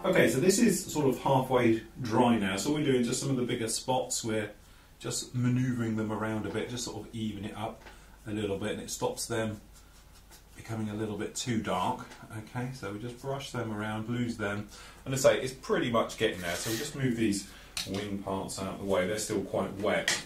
Okay, so this is sort of halfway dry now, so we're doing just some of the bigger spots, we're just manoeuvring them around a bit, just sort of even it up a little bit, and it stops them becoming a little bit too dark. Okay, so we just brush them around, lose them, and I say it's pretty much getting there, so we just move these wing parts out of the way, they're still quite wet.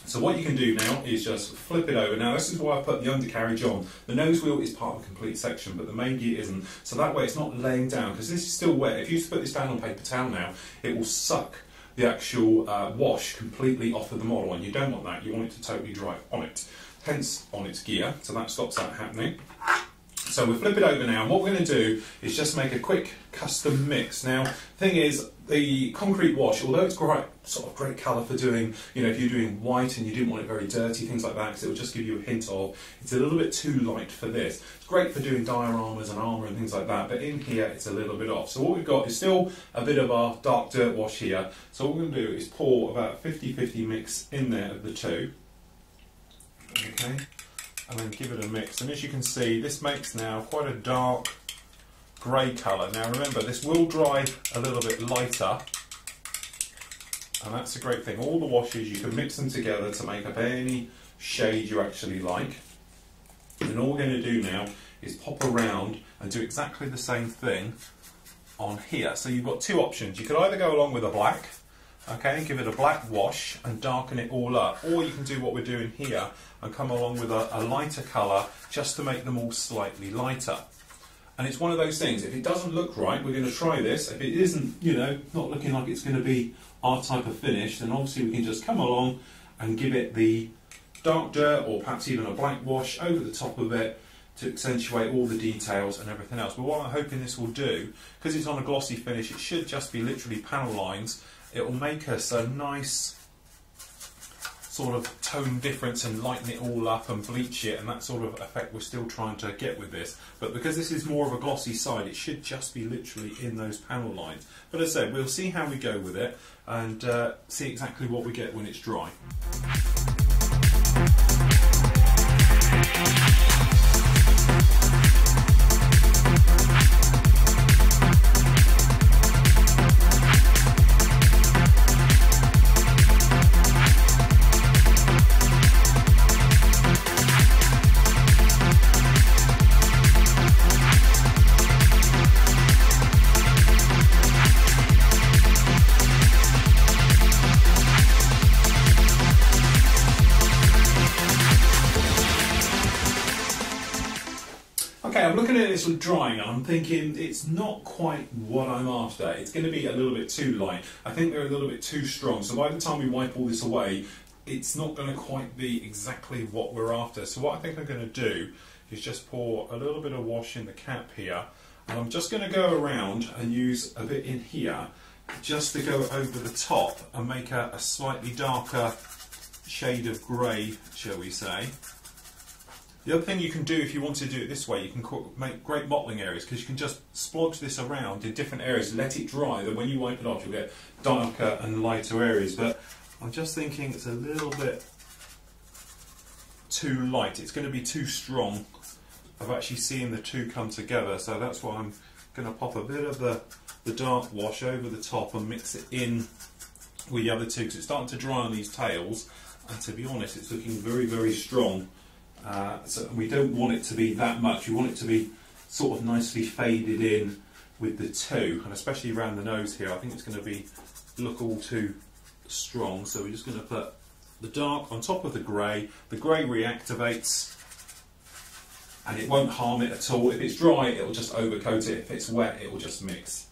So what you can do now is just flip it over. Now this is why I put the undercarriage on. The nose wheel is part of a complete section, but the main gear isn't. So that way it's not laying down, because this is still wet. If you put this down on paper towel now, it will suck the actual wash completely off of the model, and you don't want that. You want it to totally dry on it. Hence on its gear, so that stops that happening. So we'll flip it over now, and what we're going to do is just make a quick custom mix. Now, the thing is, the concrete wash, although it's great colour for doing, you know, if you're doing white and you didn't want it very dirty, things like that, because it will just give you a hint of, it's a little bit too light for this. It's great for doing dioramas and armour and things like that, but in here it's a little bit off. So what we've got is still a bit of our dark dirt wash here. So what we're going to do is pour about 50-50 mix in there of the two. Okay. And then give it a mix, and as you can see, this makes now quite a dark grey colour. Now remember, this will dry a little bit lighter, and that's a great thing. All the washes, you can mix them together to make up any shade you actually like. And all we're going to do now is pop around and do exactly the same thing on here. So you've got two options. You could either go along with a black, okay, and give it a black wash and darken it all up, or you can do what we're doing here and come along with a lighter colour just to make them all slightly lighter. And it's one of those things, if it doesn't look right, we're going to try this. If it isn't, you know, not looking like it's going to be our type of finish, then obviously we can just come along and give it the dark dirt, or perhaps even a black wash over the top of it to accentuate all the details and everything else. But what I'm hoping this will do, because it's on a glossy finish, it should just be literally panel lines. It will make us a nice sort of tone difference and lighten it all up and bleach it, and that sort of effect we're still trying to get with this. But because this is more of a glossy side, it should just be literally in those panel lines. But as I said, we'll see how we go with it and see exactly what we get when it's dry. Okay, I'm looking at this drying and I'm thinking it's not quite what I'm after. It's going to be a little bit too light. I think they're a little bit too strong. So by the time we wipe all this away, it's not going to quite be exactly what we're after. So what I think I'm going to do is just pour a little bit of wash in the cap here. And I'm just going to go around and use a bit in here just to go over the top and make a slightly darker shade of grey, shall we say. The other thing you can do if you want to do it this way, you can make great mottling areas, because you can just splodge this around in different areas, let it dry, then when you wipe it off you'll get darker and lighter areas. But I'm just thinking it's a little bit too light, it's going to be too strong of actually seeing the two come together, so that's why I'm going to pop a bit of the dark wash over the top and mix it in with the other two, because it's starting to dry on these tails, and to be honest it's looking very, very strong. So we don't want it to be that much, we want it to be sort of nicely faded in with the two, and especially around the nose here I think it's going to look all too strong. So we're just going to put the dark on top of the grey reactivates and it won't harm it at all. If it's dry it will just overcoat it, if it's wet it will just mix.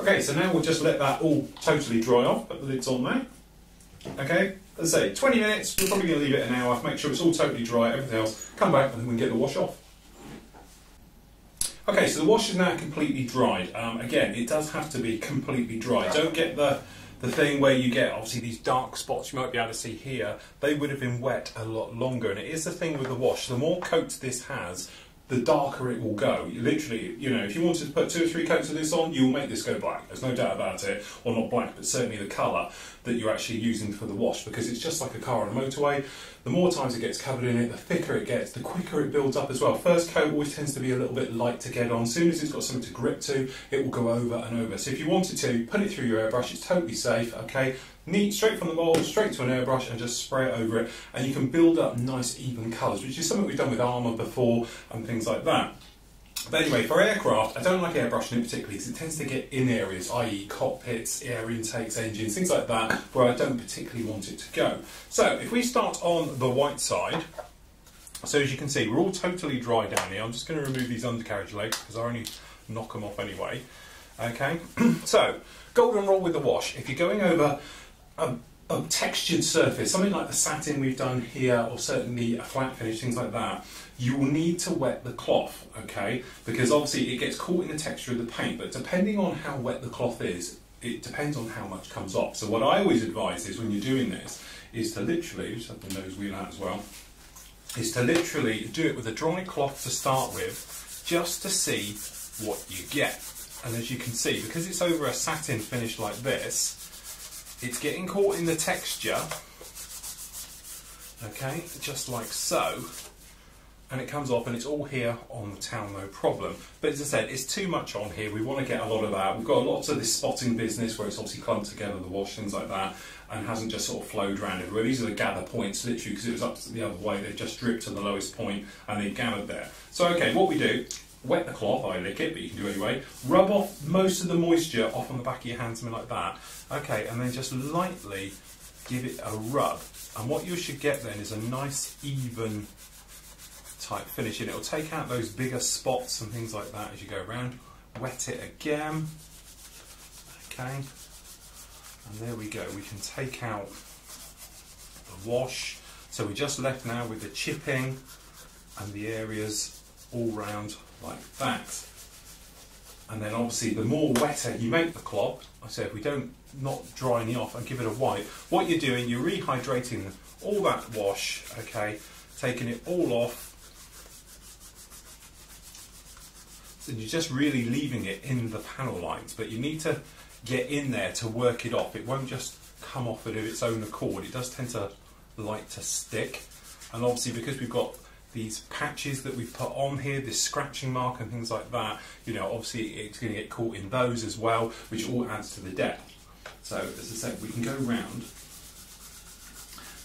Okay, so now we'll just let that all totally dry off, put the lids on there. Okay, as I say, 20 minutes, we're probably going to leave it an hour, make sure it's all totally dry, everything else, come back and then we can get the wash off. Okay, so the wash is now completely dried. Again, it does have to be completely dry. Don't get the thing where you get, obviously, these dark spots you might be able to see here. They would have been wet a lot longer, and it is the thing with the wash. The more coats this has, the darker it will go. Literally, you know, if you wanted to put 2 or 3 coats of this on, you'll make this go black. There's no doubt about it. Or not black, but certainly the colour that you're actually using for the wash, because it's just like a car on a motorway. The more times it gets covered in it, the thicker it gets, the quicker it builds up as well. First coat always tends to be a little bit light to get on. As soon as it's got something to grip to, it will go over and over. So if you wanted to, put it through your airbrush, it's totally safe, okay? Neat, straight from the mould, straight to an airbrush and just spray it over it. And you can build up nice even colours, which is something we've done with armour before and things like that. But anyway, for aircraft, I don't like airbrushing it particularly because it tends to get in areas, i.e. cockpits, air intakes, engines, things like that, where I don't particularly want it to go. So, if we start on the white side, so as you can see, we're all totally dry down here. I'm just going to remove these undercarriage legs because I only knock them off anyway. Okay, so, golden rule with the wash. If you're going over a textured surface, something like the satin we've done here, or certainly a flat finish, things like that, you will need to wet the cloth, okay? Because obviously it gets caught in the texture of the paint, but depending on how wet the cloth is, it depends on how much comes off. So what I always advise is when you're doing this, is to literally, just have the nose wheel out as well, is to literally do it with a dry cloth to start with, just to see what you get. And as you can see, because it's over a satin finish like this, it's getting caught in the texture, okay, just like so, and it comes off and it's all here on the towel, no problem. But as I said, it's too much on here, we want to get a lot of that. We've got lots of this spotting business where it's obviously clumped together, the wash, things like that, and hasn't just sort of flowed around everywhere. These are the gather points, literally, because it was up the other way, they've just dripped to the lowest point and they've gathered there. So okay, what we do, wet the cloth, I lick it, but you can do it anyway. Rub off most of the moisture off on the back of your hand, something like that. Okay, and then just lightly give it a rub. And what you should get then is a nice, even type finish. And it'll take out those bigger spots and things like that as you go around. Wet it again. Okay. And there we go. We can take out the wash. So we're just left now with the chipping and the areas all round like that. And then obviously the more wetter you make the cloth, I say if we don't not dry any off and give it a wipe, what you're doing, you're rehydrating all that wash, okay, taking it all off, and you're just really leaving it in the panel lines, but you need to get in there to work it off. It won't just come off of its own accord. It does tend to like to stick, and obviously because we've got these patches that we've put on here, this scratching mark and things like that, you know, obviously it's going to get caught in those as well, which all adds to the depth. So, as I said, we can go round.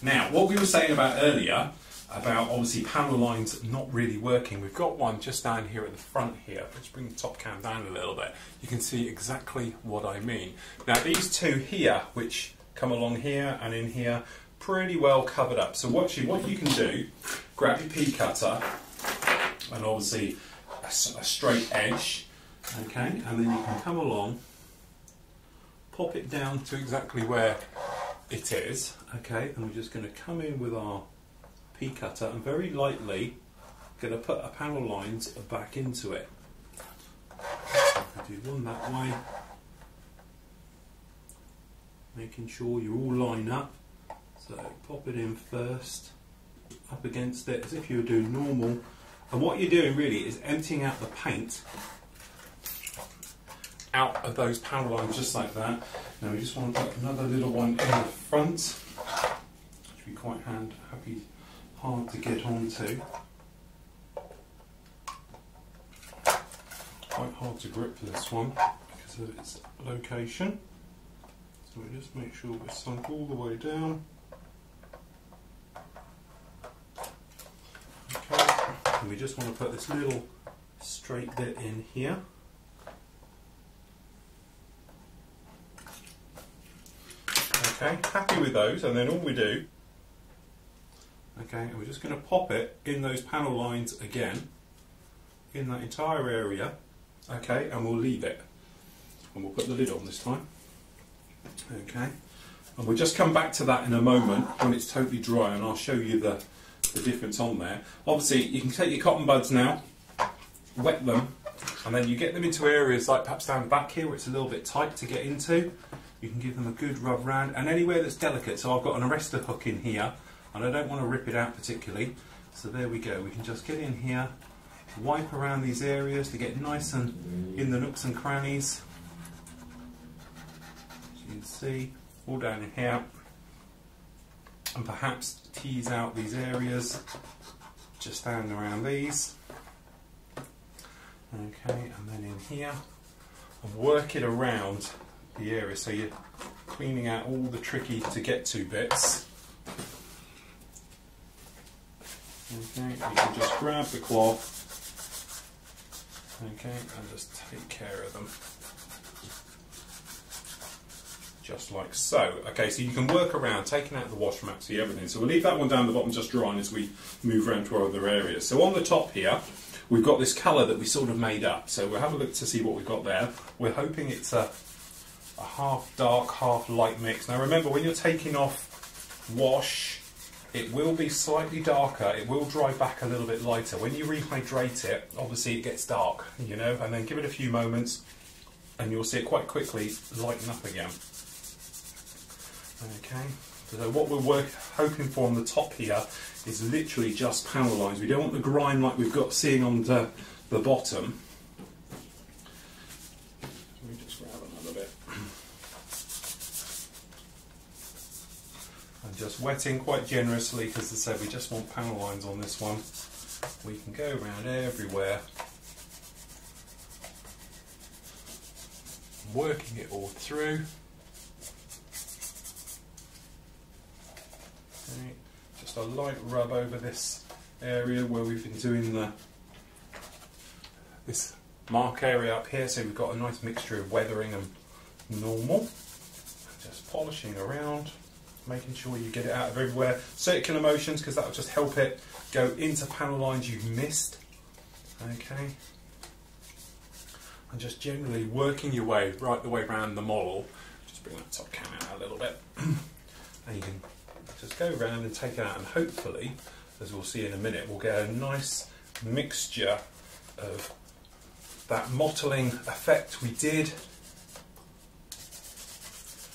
Now, what we were saying about earlier, about obviously panel lines not really working, we've got one just down here at the front here. Let's bring the top cam down a little bit. You can see exactly what I mean. Now, these two here, which come along here and in here, pretty well covered up. So what you can do, grab your pea cutter and obviously a straight edge, okay, and then you can come along, pop it down to exactly where it is, okay, and we're just going to come in with our pea cutter and very lightly going to put our panel lines back into it. Do one that way, making sure you all line up. So pop it in first, up against it as if you were doing normal. And what you're doing really is emptying out the paint out of those panel lines just like that. Now we just want to put another little one in the front, which would be quite hard to get onto. Quite hard to grip for this one because of its location. So we just make sure we're sunk all the way down. Okay, and we just want to put this little straight bit in here. Okay, happy with those, and then all we do, okay, and we're just going to pop it in those panel lines again, in that entire area, okay, and we'll leave it. and we'll put the lid on this time. Okay, and we'll just come back to that in a moment when it's totally dry, and I'll show you the difference on there. Obviously you can take your cotton buds now, wet them, and then you get them into areas like perhaps down the back here where it's a little bit tight to get into. You can give them a good rub round, and anywhere that's delicate. So I've got an arrestor hook in here and I don't want to rip it out particularly, so there we go. We can just get in here, wipe around these areas to get nice and in the nooks and crannies. As you can see, all down in here, and perhaps tease out these areas just down around these. Okay, and then in here, and work it around the area so you're cleaning out all the tricky to get to bits. Okay, you can just grab the cloth, okay, and just take care of them. Just like so. Okay, so you can work around taking out the wash mat, see everything. So we'll leave that one down the bottom just drying as we move around to our other areas. So on the top here, we've got this colour that we sort of made up. So we'll have a look to see what we've got there. We're hoping it's a half dark, half light mix. Now remember, when you're taking off wash, it will be slightly darker, it will dry back a little bit lighter. When you rehydrate it, obviously it gets dark, you know, and then give it a few moments and you'll see it quite quickly lighten up again. Okay, so what we're hoping for on the top here is literally just panel lines. We don't want the grime like we've got seeing on the bottom. Let me just grab another bit. And just wetting quite generously, because as I said, we just want panel lines on this one. We can go around everywhere, working it all through. Okay. Just a light rub over this area where we've been doing this mark area up here, so we've got a nice mixture of weathering and normal. Just polishing around, making sure you get it out of everywhere. Circular motions, because that will just help it go into panel lines you've missed. Okay. And just generally working your way right the way around the model. Just bring that top cam out a little bit. And you can just go around and take it out, and hopefully, as we'll see in a minute, we'll get a nice mixture of that mottling effect we did,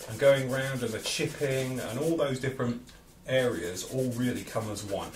and going round, and the chipping and all those different areas all really come as one.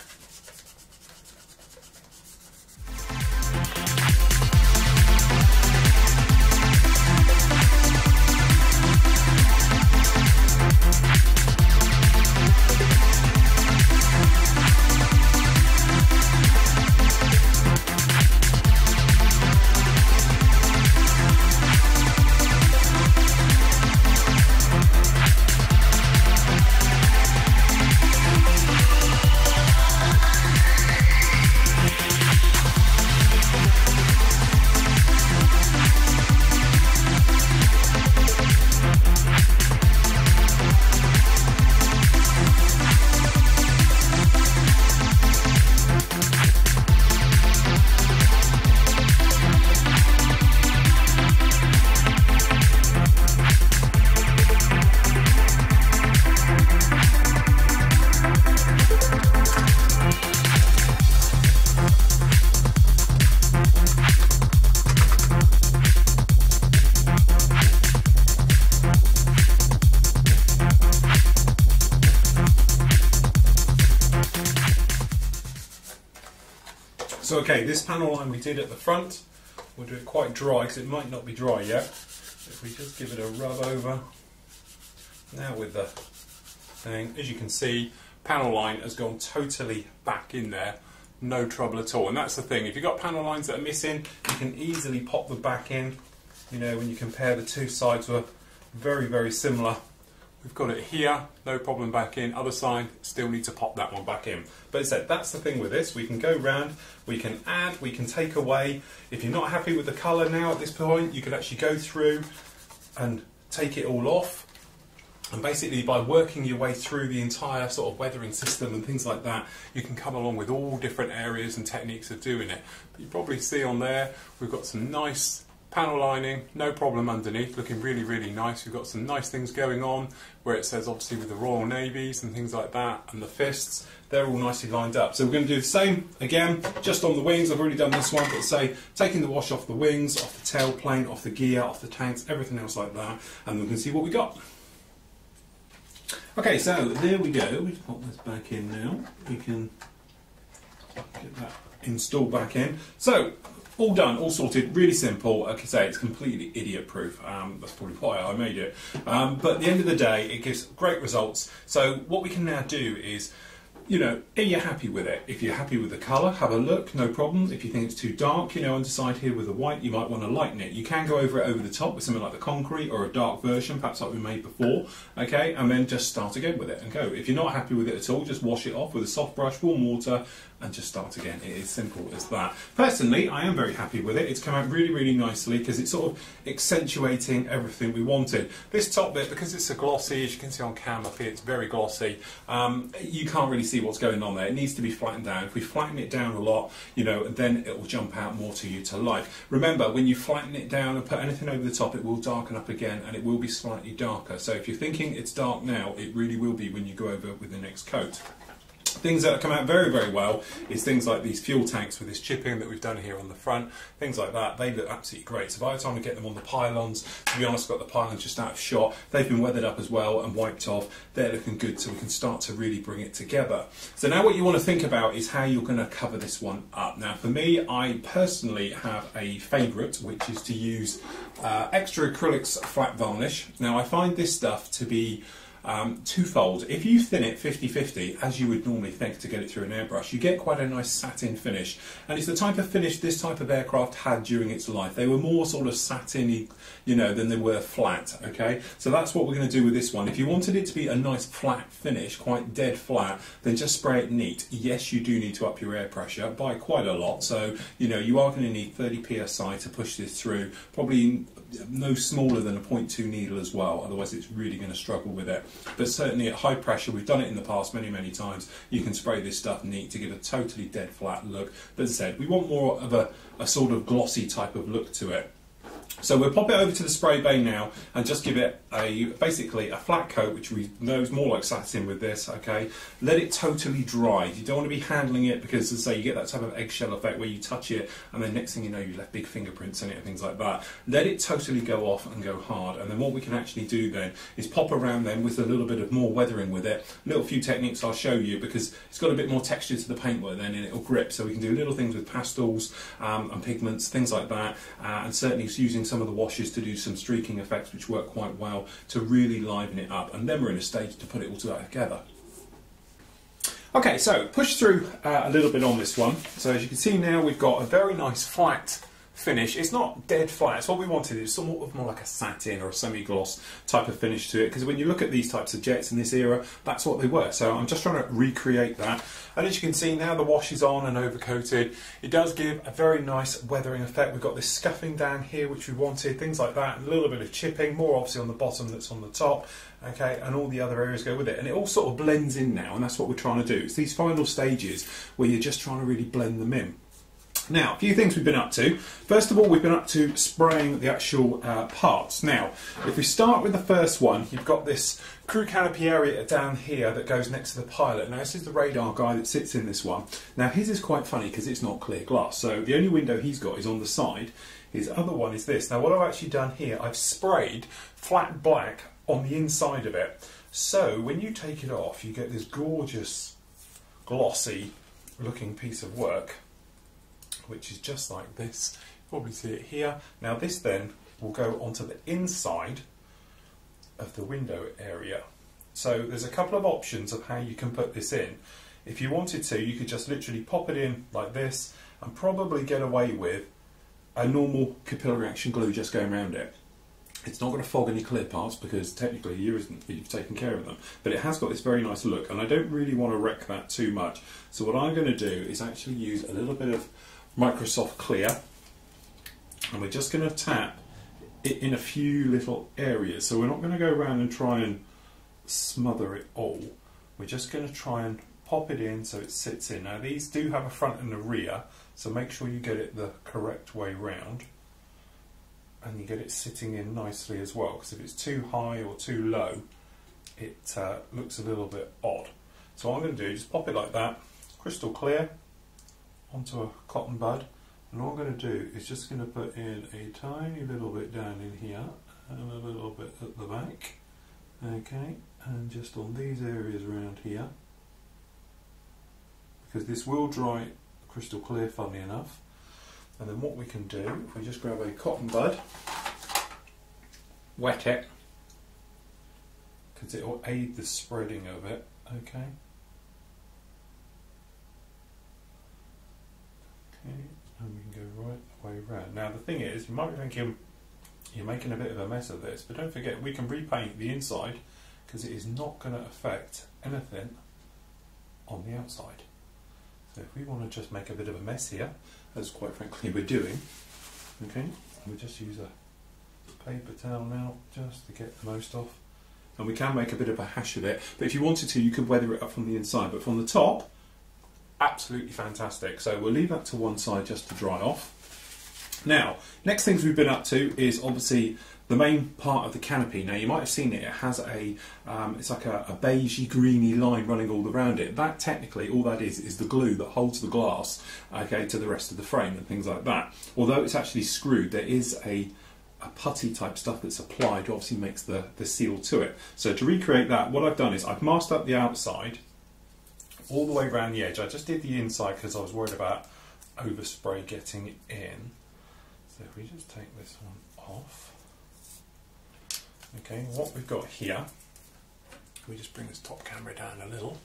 So okay, this panel line we did at the front, we'll do it quite dry because it might not be dry yet. If we just give it a rub over, now with the thing, as you can see, panel line has gone totally back in there, no trouble at all. And that's the thing, if you've got panel lines that are missing, you can easily pop them back in. You know, when you compare the two sides, were very, very similar. We've got it here, no problem back in. Other side, still need to pop that one back in. But as I said, that's the thing with this. We can go round, we can add, we can take away. If you're not happy with the colour now at this point, you can actually go through and take it all off. And basically by working your way through the entire sort of weathering system and things like that, you can come along with all different areas and techniques of doing it. But you probably see on there, we've got some nice Panel lining, no problem underneath, looking really, really nice. We've got some nice things going on where it says obviously with the Royal Navies and things like that, and the fists, they're all nicely lined up. So we're going to do the same again, just on the wings. I've already done this one, but say taking the wash off the wings, off the tailplane, off the gear, off the tanks, everything else like that, and we can see what we got. Okay, so there we go. We pop this back in now. We can get that installed back in. So, all done, all sorted, really simple. Like I say, it's completely idiot-proof. That's probably why I made it. But at the end of the day, it gives great results. So what we can now do is, you know, are you happy with it? If you're happy with the colour, have a look, no problem. If you think it's too dark, you know, underside here with the white, you might want to lighten it. You can go over it over the top with something like the concrete or a dark version, perhaps like we made before, okay, and then just start again with it and go. If you're not happy with it at all, just wash it off with a soft brush, warm water, and just start again. It is simple as that. Personally, I am very happy with it. It's come out really, really nicely because it's sort of accentuating everything we wanted. This top bit, because it's a glossy, as you can see on cam up here, it's very glossy. You can't really see what's going on there. It needs to be flattened down. If we flatten it down a lot, you know, then it will jump out more to you to life. Remember, when you flatten it down and put anything over the top, it will darken up again and it will be slightly darker. So if you're thinking it's dark now, it really will be when you go over with the next coat. Things that have come out very, very well is things like these fuel tanks with this chipping that we've done here on the front, things like that. They look absolutely great. So by the time we get them on the pylons, to be honest, I've got the pylons just out of shot. They've been weathered up as well and wiped off. They're looking good, so we can start to really bring it together. So now what you want to think about is how you're going to cover this one up. Now for me, I personally have a favourite, which is to use extra acrylics flat varnish. Now I find this stuff to be twofold. If you thin it 50-50, as you would normally think to get it through an airbrush, you get quite a nice satin finish. And it's the type of finish this type of aircraft had during its life. They were more sort of satiny, you know, than they were flat, okay? So that's what we're going to do with this one. If you wanted it to be a nice flat finish, quite dead flat, then just spray it neat. Yes, you do need to up your air pressure by quite a lot. So, you know, you are going to need 30 psi to push this through. Probably no smaller than a 0.2 needle as well, otherwise it's really going to struggle with it. But certainly at high pressure, we've done it in the past many times, you can spray this stuff neat to give a totally dead flat look. But as I said, we want more of a sort of glossy type of look to it. So we'll pop it over to the spray bay now and just give it basically a flat coat, which we know is more like satin with this, okay? Let it totally dry. You don't want to be handling it because, as I say, you get that type of eggshell effect where you touch it and then next thing you know you left big fingerprints in it and things like that. Let it totally go off and go hard, and then what we can actually do then is pop around then with a little bit of more weathering with it. Little few techniques I'll show you because it's got a bit more texture to the paintwork then and it'll grip, so we can do little things with pastels and pigments, things like that, and certainly using some of the washes to do some streaking effects which work quite well to really liven it up, and then we're in a stage to put it all together. Okay, so push through a little bit on this one. So as you can see now, we've got a very nice flat finish. It's not dead flat. It's what we wanted. It's sort of more like a satin or a semi-gloss type of finish to it, because when you look at these types of jets in this era, that's what they were. So I'm just trying to recreate that. And as you can see now, the wash is on and overcoated. It does give a very nice weathering effect. We've got this scuffing down here, which we wanted, things like that, and a little bit of chipping, more obviously on the bottom that's on the top, okay, and all the other areas go with it. And it all sort of blends in now, and that's what we're trying to do. It's these final stages where you're just trying to really blend them in. Now, a few things we've been up to. First of all, we've been up to spraying the actual parts. Now, if we start with the first one, you've got this crew canopy area down here that goes next to the pilot. Now, this is the radar guy that sits in this one. Now, his is quite funny because it's not clear glass, so the only window he's got is on the side. His other one is this. Now, what I've actually done here, I've sprayed flat black on the inside of it. So, when you take it off, you get this gorgeous, glossy looking piece of work, which is just like this. You probably see it here. Now this then will go onto the inside of the window area. So there's a couple of options of how you can put this in. If you wanted to, you could just literally pop it in like this and probably get away with a normal capillary action glue just going around it. It's not going to fog any clear parts because technically you've taken care of them, but it has got this very nice look, and I don't really want to wreck that too much. So what I'm going to do is actually use a little bit of Microsoft Clear, and we're just going to tap it in a few little areas. So we're not going to go around and try and smother it all. We're just going to try and pop it in so it sits in. Now these do have a front and a rear, so make sure you get it the correct way round. and you get it sitting in nicely as well, because if it's too high or too low, it looks a little bit odd. So what I'm going to do is just pop it like that, crystal clear, onto a cotton bud, and all I'm going to do is just going to put in a tiny little bit down in here and a little bit at the back, okay, and just on these areas around here, because this will dry crystal clear, funnily enough. And then what we can do, if we just grab a cotton bud, wet it, because it will aid the spreading of it, okay. Okay, and we can go right the way around. Now the thing is, you might be thinking you're making a bit of a mess of this, but don't forget we can repaint the inside, because it is not going to affect anything on the outside. So if we want to just make a bit of a mess here, as quite frankly we're doing, okay, we'll just use a paper towel now just to get the most off. And we can make a bit of a hash of it, but if you wanted to, you could weather it up from the inside, but from the top, absolutely fantastic. So we'll leave that to one side just to dry off. Now, next things we've been up to is obviously the main part of the canopy. Now you might have seen it, it has a, it's like a beigey greeny line running all around it. That technically, all that is the glue that holds the glass, okay, to the rest of the frame and things like that. Although it's actually screwed, there is a putty type stuff that's applied, obviously makes the seal to it. So to recreate that, what I've done is I've masked up the outside all the way around the edge. I just did the inside because I was worried about overspray getting in. So if we just take this one off. Okay, what we've got here, can we just bring this top camera down a little?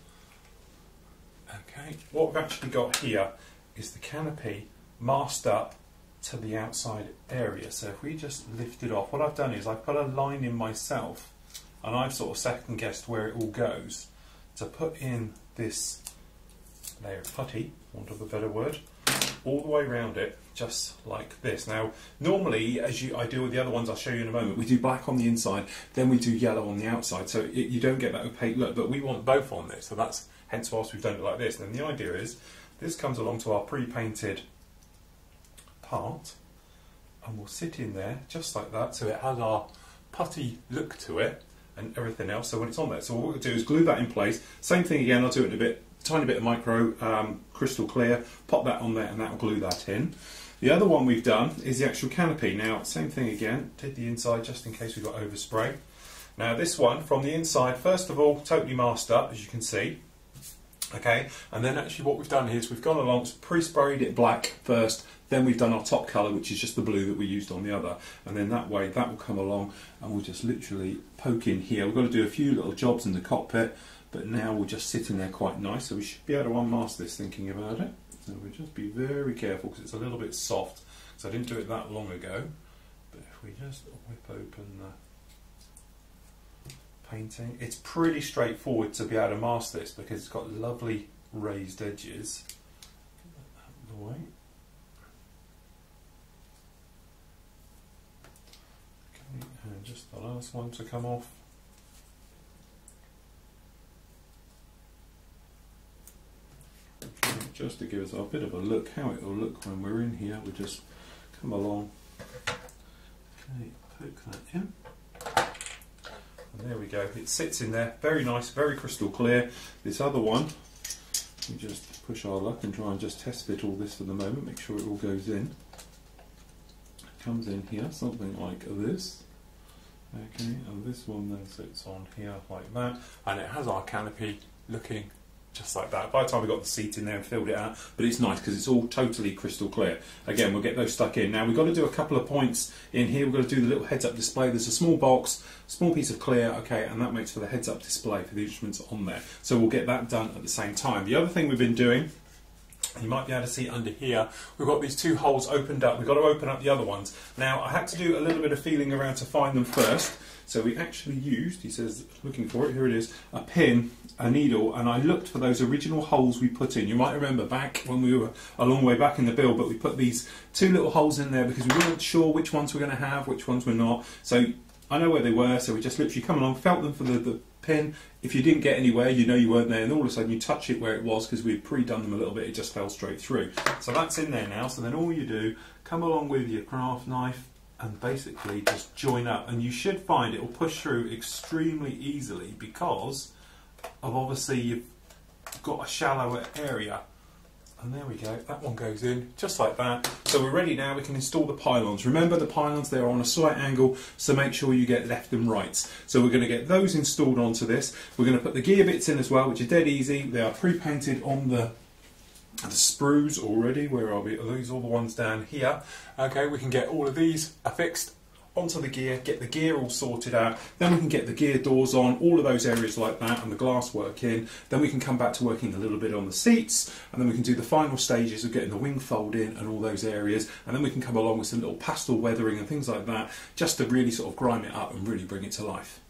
Okay, what we've actually got here is the canopy masked up to the outside area. So if we just lift it off, what I've done is I've put a line in myself, and I've sort of second guessed where it all goes to put in this layer of putty, for want of a better word, all the way around it, just like this. Now, normally, as I do with the other ones I'll show you in a moment, we do black on the inside, then we do yellow on the outside, so you don't get that opaque look, but we want both on this, so that's hence whilst we've done it like this. Then the idea is, this comes along to our pre-painted part, and we'll sit in there just like that, so it has our putty look to it and everything else, so when it's on there. So what we'll do is glue that in place. Same thing again, I'll do it in a tiny bit of micro crystal clear, pop that on there and that will glue that in. The other one we've done is the actual canopy. Now, same thing again, did the inside just in case we got overspray. Now this one, from the inside, first of all, totally masked up, as you can see. Okay, and then actually what we've done is we've gone along, pre-sprayed it black first, then we've done our top colour, which is just the blue that we used on the other, and then that way that will come along and we'll just literally poke in here. We've got to do a few little jobs in the cockpit, but now we'll just sit in there quite nice, so we should be able to unmask this thinking about it. So we'll just be very careful because it's a little bit soft, because I didn't do it that long ago. But if we just whip open the painting, it's pretty straightforward to be able to mask this because it's got lovely raised edges. Get that out of the way. Okay, and just the last one to come off. Just to give us a bit of a look how it will look when we're in here, we'll just come along, okay, poke that in, and there we go, it sits in there, very nice, very crystal clear. This other one, we just push our luck and try and just test fit all this for the moment, make sure it all goes in. It comes in here, something like this, okay, and this one then sits on here like that, and it has our canopy looking just like that. By the time we got the seat in there and filled it out, but it's nice because it's all totally crystal clear. Again, we'll get those stuck in. Now we've got to do a couple of points in here. We've got to do the little heads-up display. There's a small box, small piece of clear, okay, and that makes for the heads-up display for the instruments on there. So we'll get that done at the same time. The other thing we've been doing, you might be able to see under here, we've got these two holes opened up. We've got to open up the other ones. Now I had to do a little bit of feeling around to find them first. So we actually used, he says, looking for it, here it is, a pin, a needle, and I looked for those original holes we put in. You might remember back when we were a long way back in the build, but we put these two little holes in there because we weren't sure which ones we're going to have, which ones we're not. So I know where they were, so we just literally come along, felt them for the pin. If you didn't get anywhere, you know you weren't there, and all of a sudden you touch it where it was because we'd pre-done them a little bit, it just fell straight through. So that's in there now, so then all you do, come along with your craft knife, and basically just join up, and you should find it will push through extremely easily because of obviously you've got a shallower area. And there we go, that one goes in just like that. So we're ready now, we can install the pylons. Remember the pylons, they're on a slight angle, so make sure you get left and rights. So we're going to get those installed onto this. We're going to put the gear bits in as well, which are dead easy. They are pre-painted on the sprues already. Where are we? Are these all the ones down here? Okay, we can get all of these affixed onto the gear, get the gear all sorted out, then we can get the gear doors on, all of those areas like that, and the glass work in. Then we can come back to working a little bit on the seats, and then we can do the final stages of getting the wing fold in and all those areas, and then we can come along with some little pastel weathering and things like that, just to really sort of grime it up and really bring it to life.